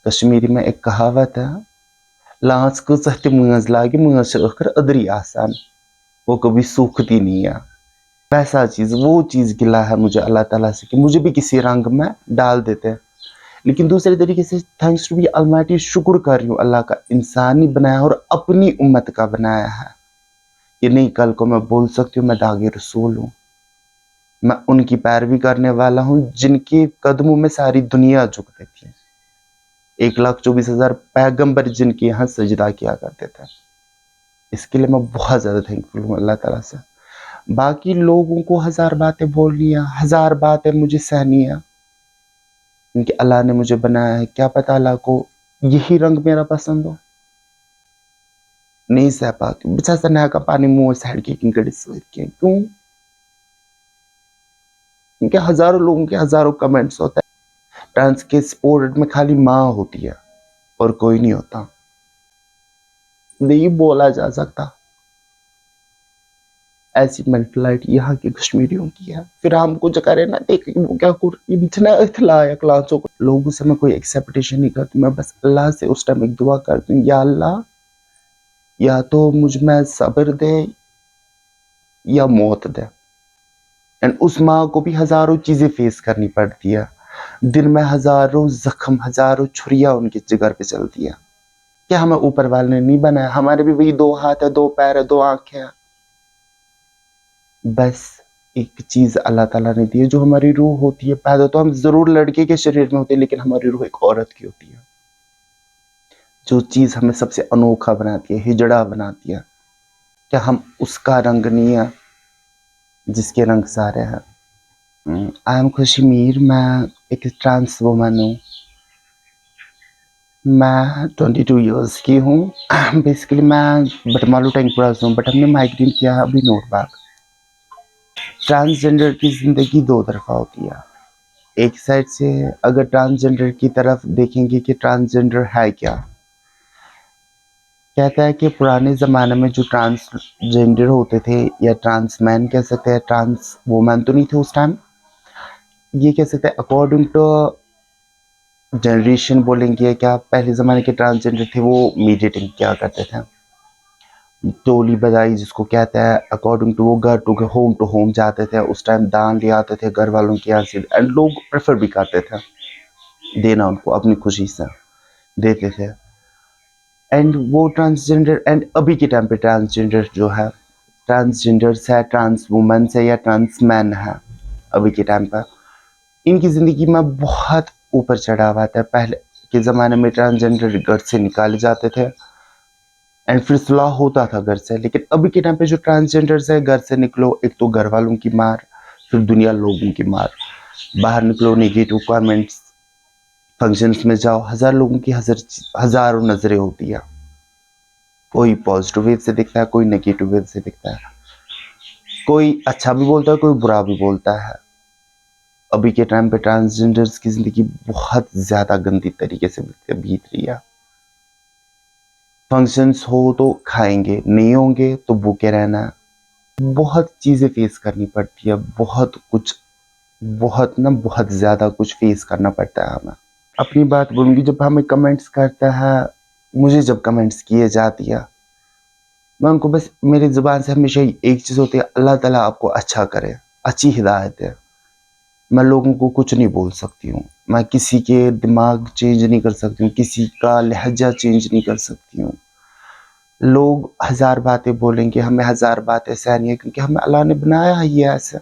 कश्मीरी में एक कहावत है, लांच को सहते मुंज लागे मुंज अखर अदरी आसान, वो कभी सूखती नहीं है। वैसा चीज़, वो चीज़ गिला है मुझे अल्लाह ताला से कि मुझे भी किसी रंग में डाल देते हैं। लेकिन दूसरे तरीके से थैंक्स टू बी अलमाइटी, शुक्र कर रही हूँ अल्लाह का, इंसानी बनाया और अपनी उम्मत का बनाया है। ये नहीं कल को मैं बोल सकती हूँ मैं दागे रसूल हूँ, मैं उनकी पैरवी करने वाला हूँ जिनके कदमों में सारी दुनिया झुकती थी। 1,24,000 पैगंबर जिनके यहाँ सजदा किया करते थे। इसके लिए मैं बहुत ज़्यादा थैंकफुल हूँ अल्लाह ताला से। बाकी लोगों को हज़ार बातें बोलनी है, हज़ार बातें मुझे सहनी है, क्योंकि अल्लाह ने मुझे बनाया है। क्या पता अल्लाह को यही रंग मेरा पसंद हो, नहीं सह पाती। बिचा सना का पानी मुंह साइड के क्यों? क्योंकि हज़ारों लोगों के हज़ारों कमेंट्स होते हैं। ट्रांस के स्पोर्ट में खाली माँ होती है और कोई नहीं होता, नहीं बोला जा सकता। ऐसी मेंटलिटी यहाँ के कश्मीरियों की है। फिर हम कुछ करें ना, देखें वो क्या इतना इथलायक लांचों को, लोगों से मैं कोई एक्सेप्टेशन नहीं करती। मैं बस अल्लाह से उस टाइम एक दुआ करती हूँ, या अल्लाह या तो मुझ में सब्र दे या मौत दे। एंड उस माँ को भी हजारों चीजें फेस करनी पड़ती है, दिन में हजारों जख्म, हजारों छुरियां उनके जिगर पे चलती है। क्या हमें ऊपर वाले ने नहीं बनाया? हमारे भी वही 2 हाथ है, 2 पैर है, 2 आंखें हैं। बस एक चीज अल्लाह ताला ने दी है, जो हमारी रूह होती है। पैदा तो हम जरूर लड़के के शरीर में होते हैं, लेकिन हमारी रूह एक औरत की होती है। जो चीज हमें सबसे अनोखा बनाती है, हिजड़ा बनाती है, क्या हम उसका रंग नहीं है जिसके रंग सारे हैं? आई एम खुशी मीर, मैं एक ट्रांस वुमन हूँ। मैं 22 इयर्स की हूँ। बेसिकली मैं बटमालू टैंकपुरा से हूँ, बट हमने माइग्रेट किया है अभी नूरबाग। ट्रांसजेंडर की ज़िंदगी 2 तरफा होती है। एक साइड से अगर ट्रांसजेंडर की तरफ देखेंगे कि ट्रांसजेंडर है क्या, कहता है कि पुराने ज़माने में जो ट्रांसजेंडर होते थे, या ट्रांसमैन कह सकते हैं, ट्रांस वुमन तो नहीं थे उस टाइम, ये कह सकते हैं अकॉर्डिंग टू जनरेशन बोलेंगे क्या, पहले ज़माने के ट्रांसजेंडर थे वो मीडिएटिंग क्या करते थे, टोली बजाई जिसको कहते हैं। अकॉर्डिंग टू वो घर टू होम जाते थे, उस टाइम दान ले आते थे घर वालों के यहाँ से, एंड लोग प्रेफर भी करते थे देना, उनको अपनी खुशी से देते थे। एंड वो ट्रांसजेंडर, एंड अभी के टाइम पे ट्रांसजेंडर जो है, ट्रांसजेंडर्स है, ट्रांस वुमेन्स है या ट्रांसमैन है, अभी के टाइम पर इनकी ज़िंदगी में बहुत ऊपर चढ़ाव आता है। पहले के ज़माने में ट्रांसजेंडर घर से निकाले जाते थे एंड फिर सुलह होता था घर से, लेकिन अभी के टाइम पे जो ट्रांसजेंडर्स है, घर से निकलो, एक तो घर वालों की मार, फिर दुनिया लोगों की मार। बाहर निकलो, नेगेटिव कमेंट्स, फंक्शंस में जाओ, हजार लोगों की हजारों नजरें होती है। कोई पॉजिटिव वे से दिखता है, कोई नेगेटिव वे से दिखता है, कोई अच्छा भी बोलता है, कोई बुरा भी बोलता है। अभी के टाइम पे ट्रांसजेंडर्स की जिंदगी बहुत ज्यादा गंदी तरीके से बीत रही है। फंक्शंस हो तो खाएंगे, नहीं होंगे तो भूखे रहना। बहुत चीजें फेस करनी पड़ती है, बहुत कुछ, बहुत ज्यादा कुछ फेस करना पड़ता है हमें। अपनी बात बोलूंगी, जब हमें कमेंट्स करता है, मुझे जब कमेंट्स किए जाती है, मैं उनको बस, मेरी जुबान से हमेशा एक चीज होती है, अल्लाह ताला आपको अच्छा करे, अच्छी हिदायत है। मैं लोगों को कुछ नहीं बोल सकती हूँ, मैं किसी के दिमाग चेंज नहीं कर सकती हूँ, किसी का लहजा चेंज नहीं कर सकती हूँ। लोग हजार बातें बोलेंगे, हमें हजार बातें सहनी है, क्योंकि हमें अल्लाह ने बनाया है ये ऐसे।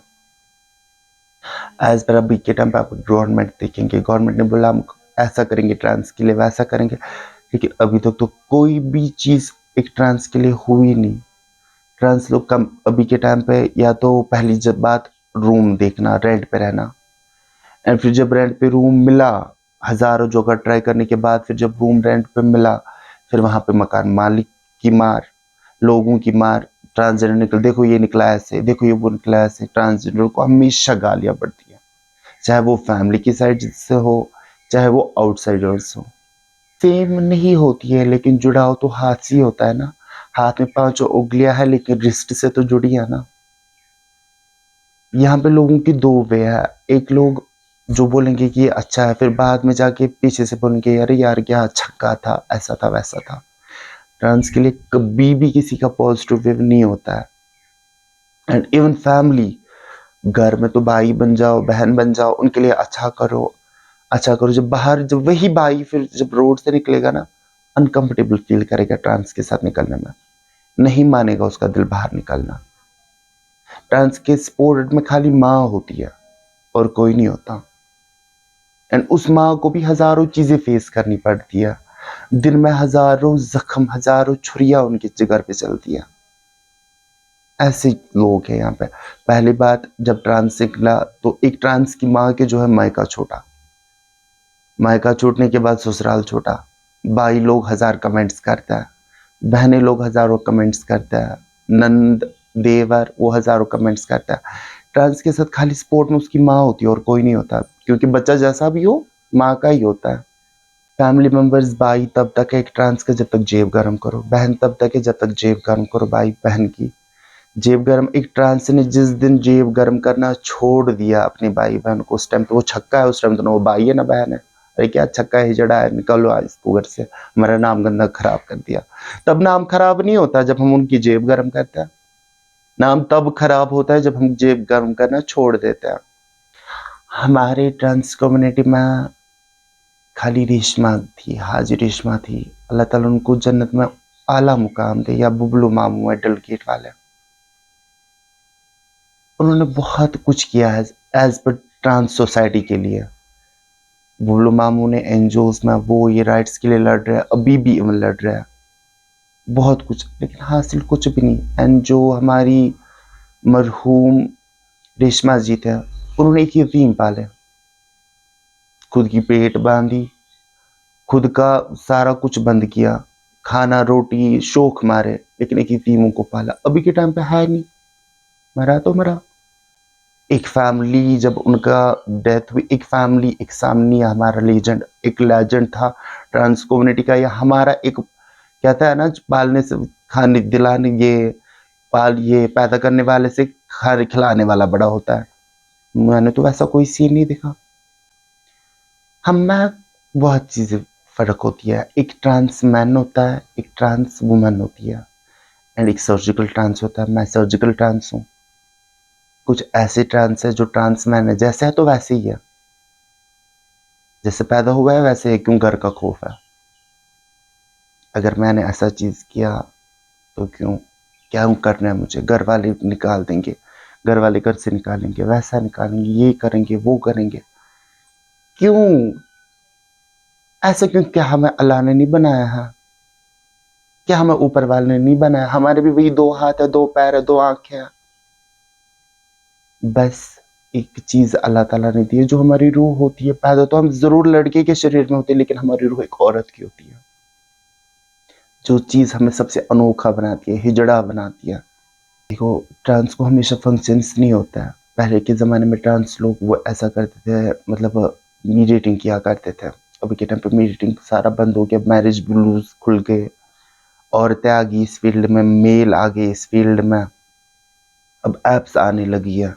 एज पर अभी के टाइम पर आप गवर्नमेंट देखेंगे, गवर्नमेंट ने बोला हम ऐसा करेंगे ट्रांस के लिए, वैसा करेंगे, लेकिन अभी तक तो कोई भी चीज एक ट्रांस के लिए हुई नहीं। ट्रांस लोग कम अभी के टाइम पे, या तो पहली जब बात रूम देखना, रेंट पे रहना, एंड फिर जब रेंट पे रूम मिला, हजारों जगह ट्राई करने के बाद फिर जब रूम रेंट पे मिला, फिर वहां पे मकान मालिक की मार, लोगों की मार। ट्रांसजेंडर निकल, देखो ये निकला ऐसे, देखो ये वो निकला ऐसे। ट्रांसजेंडर को हमेशा गालियां पड़ती है, चाहे वो फैमिली की साइड से हो, चाहे वो आउटसाइडर्स हो। सेम नहीं होती है, लेकिन जुड़ाव तो हाथ से ही होता है ना। हाथ में 5 उंगलियां है, लेकिन रिस्ट से तो जुड़ी है ना। यहाँ पे लोगों की 2 वे है, एक लोग जो बोलेंगे कि ये अच्छा है, फिर बाद में जाके पीछे से बोलेंगे अरे यार क्या छक्का था, ऐसा था वैसा था। ट्रांस के लिए कभी भी किसी का पॉजिटिव वेव नहीं होता है। एंड इवन फैमिली, घर में तो भाई बन जाओ, बहन बन जाओ, उनके लिए अच्छा करो, अच्छा करो। जब बाहर, जब वही भाई फिर जब रोड से निकलेगा ना, अनकंफर्टेबल फील करेगा ट्रांस के साथ निकलने में, नहीं मानेगा उसका दिल बाहर निकलना। ट्रांस के सपोर्ट में खाली माँ होती है और कोई नहीं होता। एंड उस माँ को भी हजारों चीजें फेस करनी पड़ती है, दिन में हजारों जख्म, हजारों छुरियां उनके जिगर पे चलती है। ऐसे लोग हैं यहाँ पे। पहली बात, जब ट्रांस निकला तो एक ट्रांस की माँ के जो है मायका छोटा, मायका छूटने के बाद ससुराल छोटा। भाई लोग हजार कमेंट्स करता है, बहनें लोग हजारों कमेंट्स करता है, नंद देवर वो हजारों कमेंट्स करता है। ट्रांस के साथ खाली सपोर्ट में उसकी माँ होती है और कोई नहीं होता, क्योंकि बच्चा जैसा भी हो माँ का ही होता है। फैमिली मेंबर्स, भाई तब तक है एक ट्रांस का जब तक जेब गर्म करो, बहन तब तक है जब तक जेब गर्म करो। भाई बहन की जेब गर्म, एक ट्रांस ने जिस दिन जेब गर्म करना छोड़ दिया अपने भाई बहन को, उस टाइम तो वो छक्का है, उस टाइम तो ना वो भाई है ना बहन है। अरे क्या छक्का है, हिजड़ा है, निकलो आज तू घर से, हमारा नाम गंदा खराब कर दिया। तब नाम खराब नहीं होता जब हम उनकी जेब गर्म करते हैं, नाम तब खराब होता है जब हम जेब गर्म करना छोड़ देते हैं। हमारे ट्रांस कम्युनिटी में खाली रेशमा थी, हाजी रेशमा थी, अल्लाह ताला उनको जन्नत में आला मुकाम दे, या बुबलू मामू है डलगेट वाले। उन्होंने बहुत कुछ किया है एज पर ट्रांस सोसाइटी के लिए। बुबलू मामू ने एनजीओज में वो ये राइट्स के लिए लड़ रहे हैं, अभी भी लड़ रहे हैं बहुत कुछ, लेकिन हासिल कुछ भी नहीं। एंड जो हमारी मरहूम रेशमा जी थे, उन्होंने एक यतीम पाले, खुद की पेट बांधी, खुद का सारा कुछ बंद किया, खाना रोटी शौक मारे, लेकिन एक यतीमों को पाला। अभी के टाइम पे है नहीं, मरा तो मरा। एक फैमिली जब उनका डेथ हुई, एक फैमिली, एक सामने हमारा लेजेंड, एक लेजेंड था ट्रांस कम्युनिटी का, या हमारा एक कहता है ना, पालने से खाने दिलाने, ये पैदा करने वाले से खाने खिलाने वाला बड़ा होता है। मैंने तो वैसा कोई सीन नहीं देखा। हम में बहुत चीजें फर्क होती है। एक ट्रांस मैन होता है, एक ट्रांस वुमन होती है, एंड एक सर्जिकल ट्रांस होता है। मैं सर्जिकल ट्रांस हूँ। कुछ ऐसे ट्रांस है जो ट्रांस मैन है, जैसे है तो वैसे ही है, जैसे पैदा हुआ है वैसे है, क्यों घर का खौफ है। अगर मैंने ऐसा चीज किया तो क्या करना है मुझे, घर वाले निकाल देंगे, घर वाले घर से निकालेंगे, वैसा निकालेंगे, ये करेंगे वो करेंगे, क्यों ऐसा क्यों? क्या हमें अल्लाह ने नहीं बनाया है? क्या हमें ऊपर वाले ने नहीं बनाया? हमारे भी वही 2 हाथ है, 2 पैर है, 2 आंखें हैं। बस एक चीज अल्लाह ताला ने दी है, जो हमारी रूह होती है। पैदा तो हम जरूर लड़के के शरीर में होते हैं, लेकिन हमारी रूह एक औरत की होती है। जो चीज हमें सबसे अनोखा बनाती है, हिजड़ा बनाती है। देखो, ट्रांस को हमेशा फंक्शंस नहीं होता है। पहले के ज़माने में ट्रांस लोग वो ऐसा करते थे, मतलब मीडिएटिंग किया करते थे। अभी के टाइम पे मीडिएटिंग सारा बंद हो गया, मैरिज ब्लूज खुल गए, औरतें आ गई इस फील्ड में, मेल आ गए इस फील्ड में, अब एप्स आने लगी है,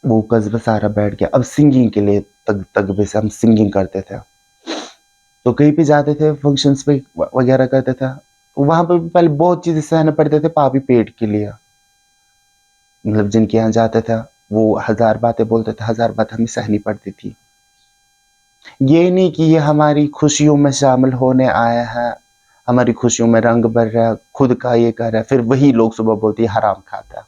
वो कस्बा सारा बैठ गया। अब सिंगिंग के लिए तगबे से हम सिंगिंग करते थे, तो कहीं पे जाते थे फंक्शंस पे वगैरह करते थे, वहां पर पहले बहुत चीजें सहने पड़ते थे पापी पेट के लिए। मतलब जिनके यहाँ जाते थे वो 1000 बातें बोलते थे, 1000 बात हमें सहनी पड़ती थी। ये नहीं कि ये हमारी खुशियों में शामिल होने आया है, हमारी खुशियों में रंग भर रहा है, खुद का ये कर रहा है, फिर वही लोग सुबह बोलती है हराम खाता है।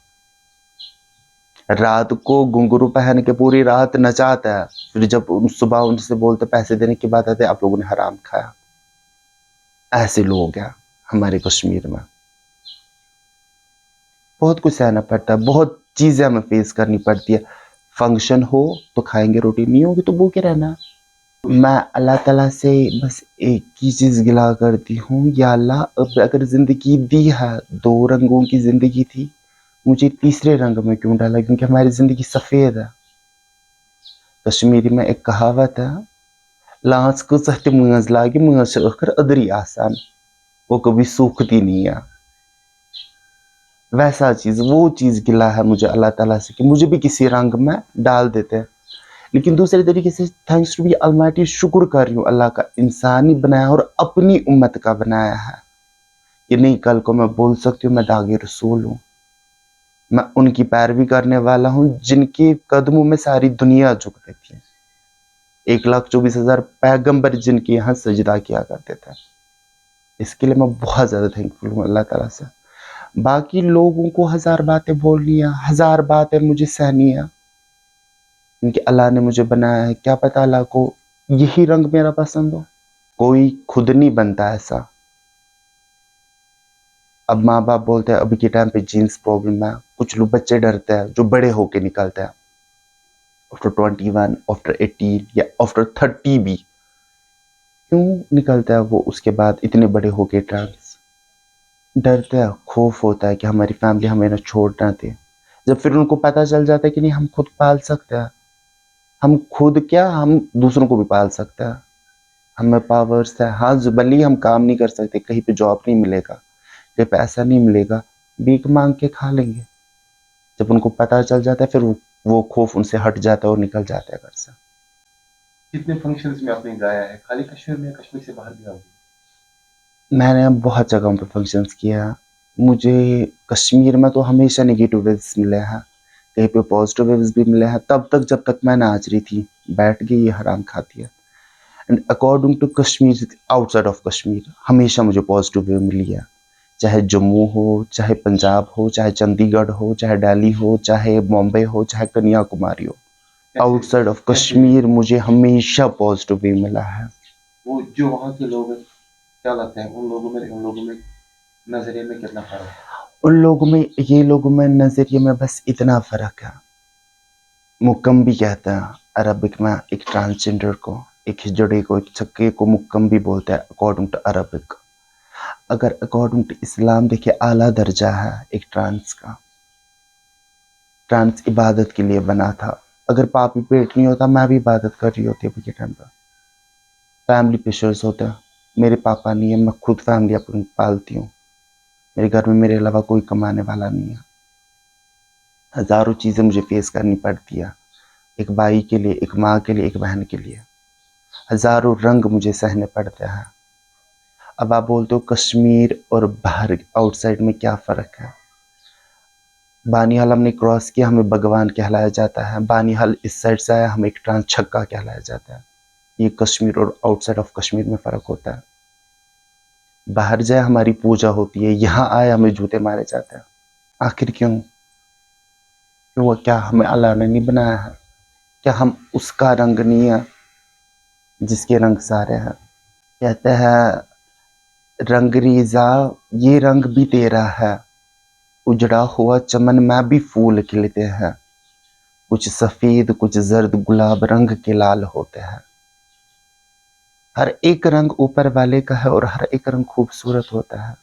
रात को घुंघरू पहन के पूरी रात नचाता है, फिर जब सुबह उनसे बोलते पैसे देने की बात आती है, आप लोगों ने हराम खाया। ऐसे लोग हैं हमारे कश्मीर में। बहुत कुछ सहना पड़ता है, बहुत चीजें हमें फेस करनी पड़ती है। फंक्शन हो तो खाएंगे रोटी, नहीं होगी तो भूखे रहना। मैं अल्लाह ताला से बस एक ही चीज गिला करती हूँ, या अल्लाह, अब अगर जिंदगी दी है, 2 रंगों की जिंदगी थी, मुझे तीसरे रंग में क्यों डाला? क्योंकि हमारी जिंदगी सफेद है। कश्मीरी में एक कहावत है, लांच को सहते मुंज लागे मुंज अखर अदरी आसान, वो कभी सूखती नहीं है। वैसा चीज, वो चीज गिला है मुझे अल्लाह ताला से कि मुझे भी किसी रंग में डाल देते हैं। लेकिन दूसरे तरीके से थैंक्स टू बी अलमाइटी, शुक्र कर रही हूँ अल्लाह का, इंसानी बनाया और अपनी उम्मत का बनाया है कि नहीं कल को मैं बोल सकती हूँ मैं दागे रसूल हूँ, मैं उनकी पैरवी करने वाला हूँ जिनके कदमों में सारी दुनिया झुकती थी। 1,24,000 पैगंबर जिनके यहाँ सजदा किया करते थे। इसके लिए मैं बहुत ज़्यादा थैंकफुल हूँ अल्लाह ताला से। बाकी लोगों को हज़ार बातें बोलनी है, हज़ार बातें मुझे सहनी है, क्योंकि अल्लाह ने मुझे बनाया है। क्या पता अल्लाह को यही रंग मेरा पसंद हो। कोई खुद नहीं बनता ऐसा। अब माँ बाप बोलते हैं अभी के टाइम पे जीन्स प्रॉब्लम है, कुछ लोग बच्चे डरते हैं जो बड़े होके निकलते हैं आफ्टर 21, आफ्टर 18 या आफ्टर 30 भी। क्यों निकलता है वो उसके बाद इतने बड़े होके ट्रांस? डरते हैं, खौफ होता है कि हमारी फैमिली हमें ना छोड़ ना दे। जब फिर उनको पता चल जाता है कि नहीं हम खुद पाल सकते हैं, हम खुद क्या हम दूसरों को भी पाल सकते हैं, हमें पावर्स है। हाँ भले ही हम काम नहीं कर सकते, कहीं पे जॉब नहीं मिलेगा, कहीं पैसा नहीं मिलेगा, भीख मांग के खा लेंगे। जब उनको पता चल जाता है फिर वो खौफ उनसे हट जाता है और निकल जाता है घर से। कितने फंक्शंस में आपने गाया है? खाली कश्मीर में, कश्मीर से बाहर भी आप? मैंने बहुत जगहों पे फंक्शंस किया है। मुझे कश्मीर में तो हमेशा नेगेटिव वेव्स मिले हैं, कहीं पे पॉजिटिव वेव्स भी मिले हैं। तब तक जब तक मैं नाच रही थी, बैठ गई ये हराम खाती है। And according to Kashmir, outside of Kashmir हमेशा मुझे पॉजिटिव वेव मिली है। चाहे जम्मू हो, चाहे पंजाब हो, चाहे चंडीगढ़ हो, चाहे दिल्ली हो, चाहे बॉम्बे हो, चाहे कन्याकुमारी हो, आउटसाइड ऑफ कश्मीर मुझे हमेशा पॉजिटिव वेव मिला है। वो जो वहाँ के लोग हैं, क्या लगता है उन लोगों में नजरिए में कितना फर्क है? उन लोगों में ये लोगों में नजरिए में बस इतना फर्क है, मुक्कम भी कहते हैं अरबिक में एक ट्रांसजेंडर को, एक हिजड़े को, एक छक्के को मुक्कम भी बोलते हैं अकॉर्डिंग टू अरबिक। अगर अकॉर्डिंग टू इस्लाम देखिए आला दर्जा है एक ट्रांस का। ट्रांस इबादत के लिए बना था। अगर पापी पेट नहीं होता मैं भी इबादत कर रही होती अभी के टाइम पर। फैमिली प्रेशर्स होते हैं, मेरे पापा नहीं है, मैं खुद फैमिली अपनी पालती हूँ, मेरे घर में मेरे अलावा कोई कमाने वाला नहीं है। हज़ारों चीज़ें मुझे फेस करनी पड़ती है, एक भाई के लिए, एक माँ के लिए, एक बहन के लिए। हज़ारों रंग मुझे सहने पड़ते हैं। अब आप बोलते हो कश्मीर और बाहर आउटसाइड में क्या फ़र्क है? बानिहाल हमने क्रॉस किया, हमें भगवान कहलाया जाता है। बानिहाल इस साइड से आया, हमें एक ट्रांस छक्का कहलाया जाता है। ये कश्मीर और आउटसाइड ऑफ कश्मीर में फ़र्क होता है। बाहर जाए हमारी पूजा होती है, यहाँ आए हमें जूते मारे जाते हैं। आखिर क्यों? क्यों? क्या हमें अल्लाह ने नहीं बनाया है? क्या हम उसका रंग नहीं है जिसके रंग सारे हैं? कहते हैं रंग रेज़ा ये रंग भी तेरा है, उजड़ा हुआ चमन में भी फूल खिलते हैं, कुछ सफ़ेद कुछ जर्द गुलाब रंग के लाल होते हैं। हर एक रंग ऊपर वाले का है और हर एक रंग खूबसूरत होता है।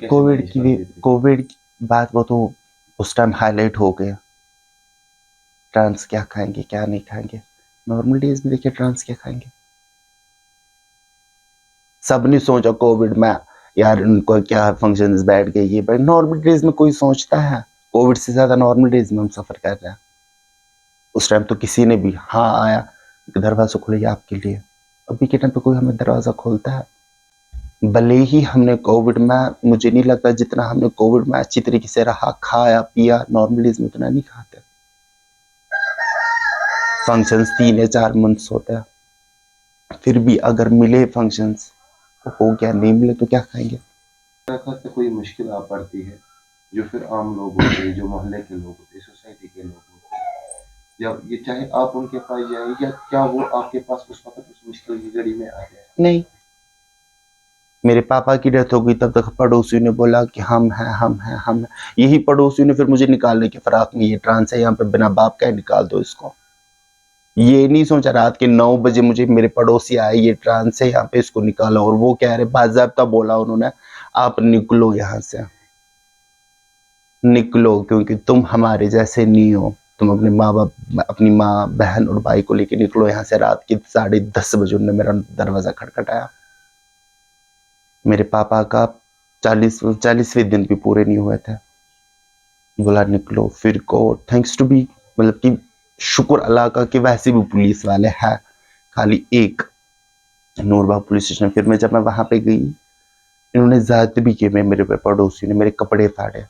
कोविड की बात वो तो उस टाइम हाईलाइट हो गया, ट्रांस क्या खाएंगे क्या नहीं खाएंगे। नॉर्मल डेज में देखिए ट्रांस क्या खाएंगे। सबने सोचा कोविड में यार उनको क्या फंक्शंस बैठ गए ये बैठ, नॉर्मल डेज में कोई सोचता है? कोविड से ज़्यादा नॉर्मल डेज में हम सफ़र कर रहे हैं। उस टाइम तो किसी ने भी हाँ आया दरवाज़ा खुले आपके लिए। अभी के टाइम पे कोई हमें दरवाज़ा खोलता है? भले ही हमने कोविड में, मुझे नहीं लगता जितना हमने कोविड में अच्छी तरीके से रहा, खाया पिया, नॉर्मल डेज में उतना नहीं खाते। फंक्शंस 3 या 4 मंथ्स होते हैं, फिर भी अगर मिले फंक्शंस तो हो गया, नहीं मिले तो क्या खाएंगे। से कोई मुश्किल आ पड़ती है जो फिर आम लोग होते हैं, जो मोहल्ले के लोग होते हैं, सोसाइटी के लोग होते हैं, या ये चाहे आप उनके पास जाए या क्या वो आपके पास उस वक्त उस मुश्किल की घड़ी में आ गए? नहीं, मेरे पापा की डेथ हो गई तब तक पड़ोसियों ने बोला कि हम हैं हम हैं हम हैं। यही पड़ोसियों ने फिर मुझे निकालने की फिराक में ये ट्रांस है यहाँ पे बिना बाप का निकाल दो इसको। ये नहीं सोचा रात के 9 बजे मुझे मेरे पड़ोसी आए ये ट्रांस है यहाँ पे इसको निकालो, और वो कह रहे बाज़ाब्ता बोला उन्होंने आप निकलो यहाँ से, निकलो क्योंकि तुम हमारे जैसे नहीं हो, तुम अपने माँ बाप, अपनी माँ बहन और भाई को लेके निकलो यहाँ से। रात के 10:30 बजे उन्होंने मेरा दरवाज़ा खटखटाया। मेरे पापा का 40वें दिन भी पूरे नहीं हुए थे, बोला निकलो। फिर को थैंक्स टू बी मतलब कि शुक्र अल्लाह का कि वैसे भी पुलिस वाले हैं, खाली एक नूरबाग पुलिस स्टेशन। फिर मैं जब मैं वहां पे गई, इन्होंने ज्यादती भी की, मेरे पे पड़ोसी ने मेरे कपड़े फाड़े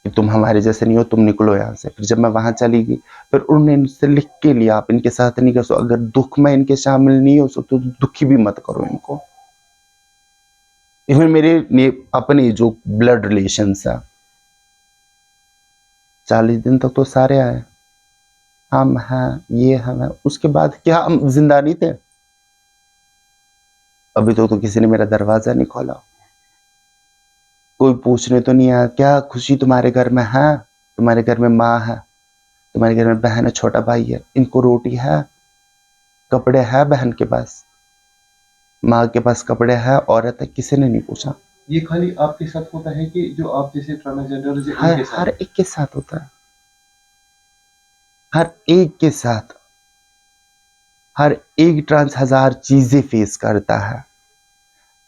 कि तुम हमारे जैसे नहीं हो, तुम निकलो यहाँ से। फिर जब मैं वहां चली गई, फिर उन्होंने इनसे लिख के लिया, आप इनके साथ नहीं कर सकते, अगर दुख में इनके शामिल नहीं हो सकते तो दुखी भी मत करो इनको। इवन मेरे अपने जो ब्लड रिलेशन है, 40 दिन तक तो सारे आए, हम हैं, ये हम हैं। उसके बाद क्या हम जिंदा नहीं थे? अभी तो किसी ने मेरा दरवाजा नहीं खोला, कोई पूछने तो नहीं आया क्या खुशी तुम्हारे घर में है, तुम्हारे घर में माँ है, तुम्हारे घर में बहन है, छोटा भाई है, इनको रोटी है, कपड़े है, बहन के पास, माँ के पास कपड़े है, औरत है, किसी ने नहीं पूछा। ये खाली आपके साथ होता है कि जो आप जैसे ट्रांसजेंडर है हर उनके साथ? हर एक के साथ होता है, हर एक के साथ। हर एक ट्रांस हजार चीजें फेस करता है।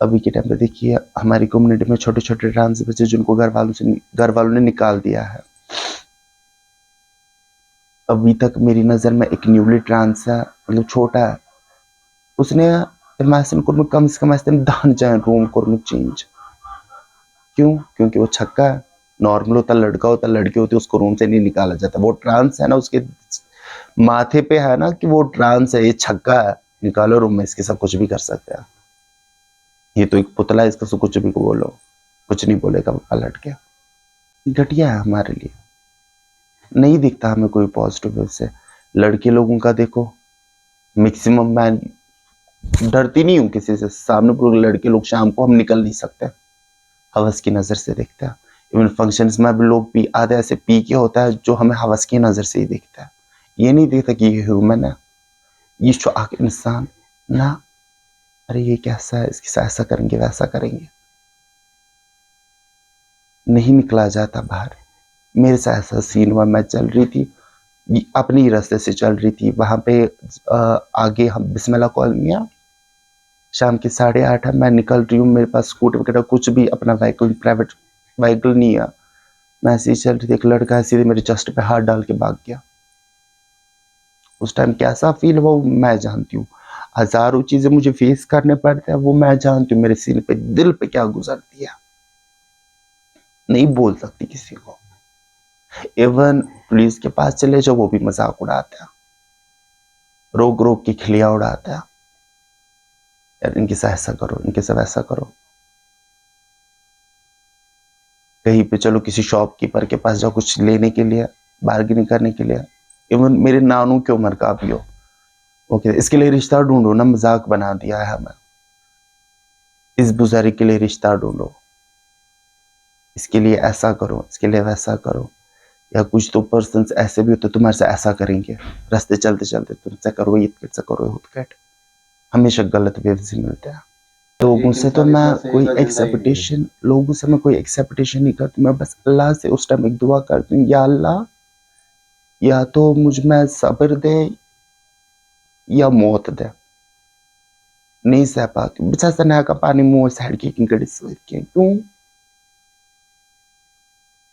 अभी के टाइम पे देखिए हमारी कम्युनिटी में छोटे छोटे ट्रांस बच्चे जिनको घर वालों ने निकाल दिया है। अभी तक मेरी नजर में एक न्यूली ट्रांस है, मतलब छोटा है, उसने इमेजिन करो कम से कम 10 रूम करो चेंज। क्यों? क्योंकि वो छक्का है। नॉर्मल होता लड़का होता लड़की होती, उसको रूम से नहीं निकाला जाता। वो ट्रांस है ना, उसके माथे पे है ना कि वो ट्रांस है, ये छक्का है, निकालो रूम में, इसके साथ कुछ भी कर सकते हैं। ये तो एक पुतला है, इसका से कुछ भी को बोलो, कुछ नहीं बोलेगा, पलट के। घटिया है हमारे लिए, नहीं दिखता हमें कोई पॉजिटिव वे से। लड़के लोगों का देखो, मैक्सिमम मैं डरती नहीं हूँ किसी से, सामने पूरे लड़के लोग शाम को हम निकल नहीं सकते, हवस की नजर से देखते हैं। इवन फंक्शंस में भी लोग पी आधे ऐसे पी के होता है जो हमें हवस की नजर से ही देखता है, ये नहीं देखता कि ये ह्यूमन है, ये शुआक इंसान ना, अरे ये कैसा है, इसके साथ ऐसा करेंगे वैसा करेंगे। नहीं निकला जाता बाहर। मेरे साथ ऐसा सीन हुआ, मैं चल रही थी, अपने ही रास्ते से चल रही थी, वहां पे आगे हम बिस्मिल्लाह कॉलोनी है, शाम के 8:30 है, मैं निकल रही हूँ, मेरे पास स्कूटर वगैरह कुछ भी अपना व्हीकल, प्राइवेट व्हीकल नहीं है, मैं ऐसे ही चल रही थी, एक लड़का सीधे मेरे चेस्ट पे हाथ डाल के भाग गया। उस टाइम कैसा फील हुआ वो मैं जानती हूँ, हजारों चीजें मुझे फेस करने पड़ते हैं वो मैं जानती हूँ, मेरे सीने पे दिल पे क्या गुजरती है, नहीं बोल सकती किसी को। इवन पुलिस के पास चले जाओ वो भी मजाक उड़ाते हैं, रोक रोक के खिलिया उड़ाते हैं, यार इनके साथ ऐसा करो, इनके साथ ऐसा करो। कहीं पे चलो किसी शॉपकीपर के पास जाओ कुछ लेने के लिए, बार्गेनिंग करने के लिए, इवन मेरे नानू की उम्र का भी हो, ओके इसके लिए रिश्ता ढूंढो ना, मजाक बना दिया है हमें, इस बुजुर्ग के लिए रिश्ता ढूंढो, इसके लिए ऐसा करो, इसके लिए वैसा करो। या कुछ तो पर्सन ऐसे भी होते तुम्हारे से ऐसा करेंगे, रास्ते चलते चलते तुमसे करो ये हुटकट, हमेशा गलत वेव से मिलते हैं। लोगों से तो मैं कोई एक्सेप्टेशन, लोगों से मैं कोई एक्सेप्टेशन नहीं करती, मैं बस अल्लाह से उस टाइम एक दुआ करती हूँ, या अल्लाह या तो मुझ में सब्र दे या मौत दे, नहीं सह पाती। बचा सना का पानी मुंह साइड की किंकड़ी सोच के, क्यों?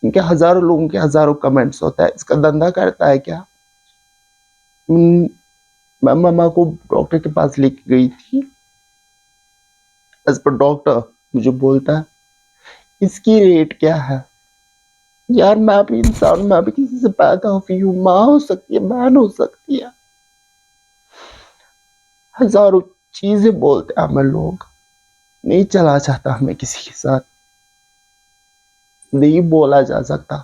क्योंकि हजारों लोगों के हजारों कमेंट्स होता है, इसका धंधा करता है क्या? मैं मामा को डॉक्टर के पास लेके गई थी, एज पर डॉक्टर मुझे बोलता है इसकी रेट क्या है। यार मैं भी इंसान, मैं भी किसी से पैदा हुई हूँ, माँ हो सकती है, बहन हो सकती है, हजारों चीजें बोलते हैं हमें लोग, नहीं चला जाता हमें किसी के साथ, नहीं बोला जा सकता।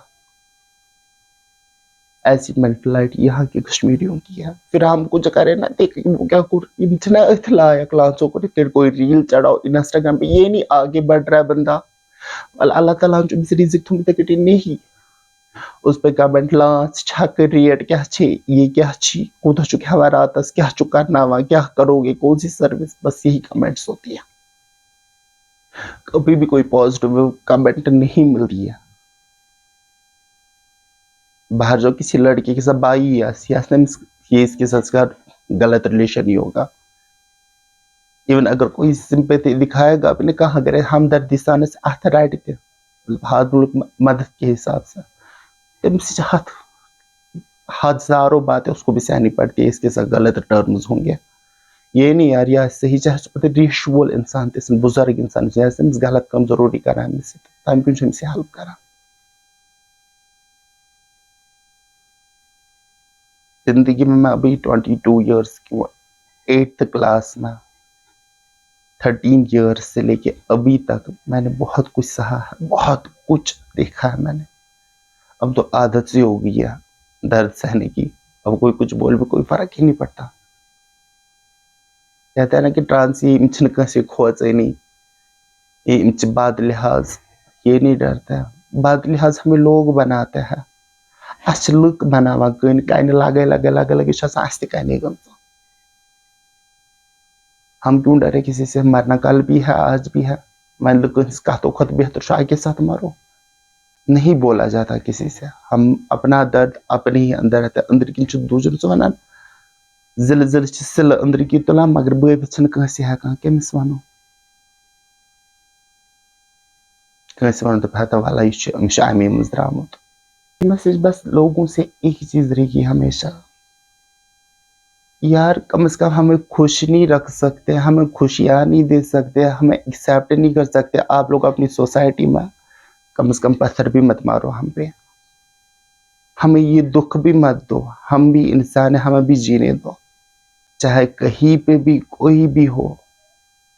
ऐसी मेंटलिटी यहाँ के कश्मीरियों की है। फिर हम कुछ करें ना, देख वो क्या कर इतना इतला क्लासों को, फिर कोई रील चढ़ाओ इंस्टाग्राम पे, ये नहीं आगे बढ़ रहा है बंदा, अल्लाह ताला जो मिस रिजिक तुम तक नहीं, उस पे कमेंट लांच छक रिएट क्या छे, ये क्या छी कूद चुके हमारा आतस क्या चुका नावा, क्या करोगे, कौन सी सर्विस, बस यही कमेंट्स होती है। कभी भी कोई पॉजिटिव कमेंट नहीं मिलती है। बाहर जो किसी लड़के के साथ बाई या ये इसके साथ इसका गलत रिलेशन ही होगा। इवन अगर कोई सिंपैथी दिखाएगा, अपने कहा करे हमदर्दी साने से हाथ राइट थे, हाथ मदद के हिसाब से तमसे हाथ हज़ारों बातें उसको भी सहनी पड़ती है, इसके साथ गलत टर्म्स होंगे। ये नहीं यार, या सही चाहे रिश वोल इंसान थे, बुजुर्ग इंसान जैसे गलत कम जरूरी करा तम कुछ हेल्प करा। जिंदगी में मैं अभी 22 ईयर्स की हूँ, 8th क्लास में 13 ईयर्स से लेके अभी तक मैंने बहुत कुछ सहा है, बहुत कुछ देखा है मैंने। अब तो आदत सी हो गई है दर्द सहने की, अब कोई कुछ बोल भी कोई फर्क ही नहीं पड़ता। कहते हैं ना कि ट्रांस ये इमचन कैसे खोच नहीं, ये इमच बाद लिहाज ये नहीं डरता है। बाद लिहाज हमें लोग बनाते हैं, लुक बनावा कहीं लागे लगे लगे लगे आस्ते कहीं गम। हम क्यों डरे किसी से, मरना कल भी है आज भी है। मान लो का तो खुद बेहतर आगे साथ मारो, नहीं बोला जाता किसी से। हम अपना दर्द अपने ही अंदर रहता है, अंदर की दूसरों से वनान जिल जिल सिल अंदर की तुला मगर बन कंस हेकान कमिस वनो कंस वन तो पता वाला यह अमे मज द्रामुत। मैसेज बस लोगों से एक ही चीज रहेगी हमेशा, यार कम से कम हमें खुश नहीं रख सकते, हमें खुशियाँ नहीं दे सकते, हमें एक्सेप्ट नहीं कर सकते आप लोग अपनी सोसाइटी में, कम से कम पत्थर भी मत मारो हम पे, हमें ये दुख भी मत दो। हम भी इंसान है, हमें भी जीने दो, चाहे कहीं पे भी कोई भी हो।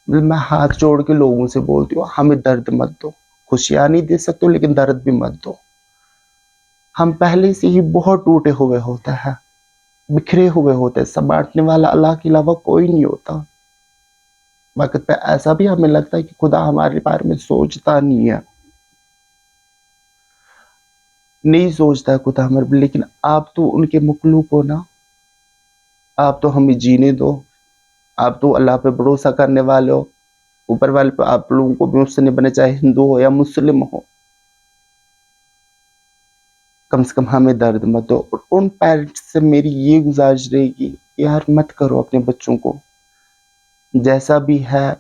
मैं हाथ जोड़ के लोगों से बोलती हूँ, हमें दर्द मत दो। खुशियाँ नहीं दे सकते लेकिन दर्द भी मत दो। हम पहले से ही बहुत टूटे हुए होते हैं, बिखरे हुए होते हैं, संभालने वाला अल्लाह के अलावा कोई नहीं होता। वक्त पे ऐसा भी हमें लगता है कि खुदा हमारे बारे में सोचता नहीं है, नहीं सोचता है खुदा हमारे, लेकिन आप तो उनके मखलूक हो ना, आप तो हमें जीने दो। आप तो अल्लाह पे भरोसा करने वाले हो, ऊपर वाले पे आप लोगों को भी उससे नहीं बने, चाहे हिंदू हो या मुस्लिम हो। कम से कम हमें दर्द मत दो। और उन पेरेंट्स से मेरी ये गुजारिश रहेगी, यार मत करो अपने बच्चों को, जैसा भी है,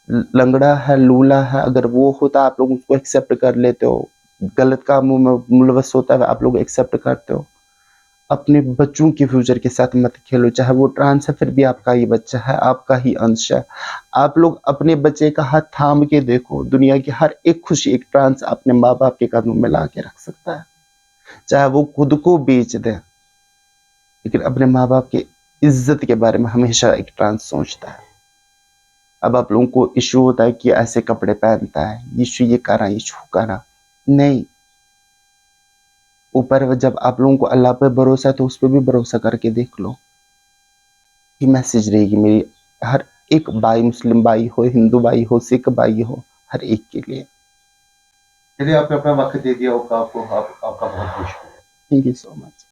लंगड़ा है लूला है, अगर वो होता आप लोग उसको एक्सेप्ट कर लेते हो, गलत कामों में मुलवस होता है आप लोग एक्सेप्ट करते हो। अपने बच्चों के फ्यूचर के साथ मत खेलो, चाहे वो ट्रांस है फिर भी आपका ही बच्चा है, आपका ही अंश है। आप लोग अपने बच्चे का हाथ थाम के देखो, दुनिया की हर एक खुशी एक ट्रांस अपने माँ बाप के कदमों में ला के रख सकता है, चाहे वो खुद को बेच दे, लेकिन अपने माँ बाप की इज्जत के बारे में हमेशा एक ट्रांस सोचता है। अब आप लोगों को इशू होता है कि ऐसे कपड़े पहनता है, यीशु ये करा यीशु करा, नहीं। ऊपर जब आप लोगों को अल्लाह पे भरोसा है तो उस पर भी भरोसा करके देख लो। ये मैसेज रहेगी मेरी हर एक भाई, मुस्लिम भाई हो, हिंदू भाई हो, सिख भाई हो, हर एक के लिए। चलिए आपने अपना वक्त दे दिया, आपका बहुत बहुत शुक्रिया। Thank you so much.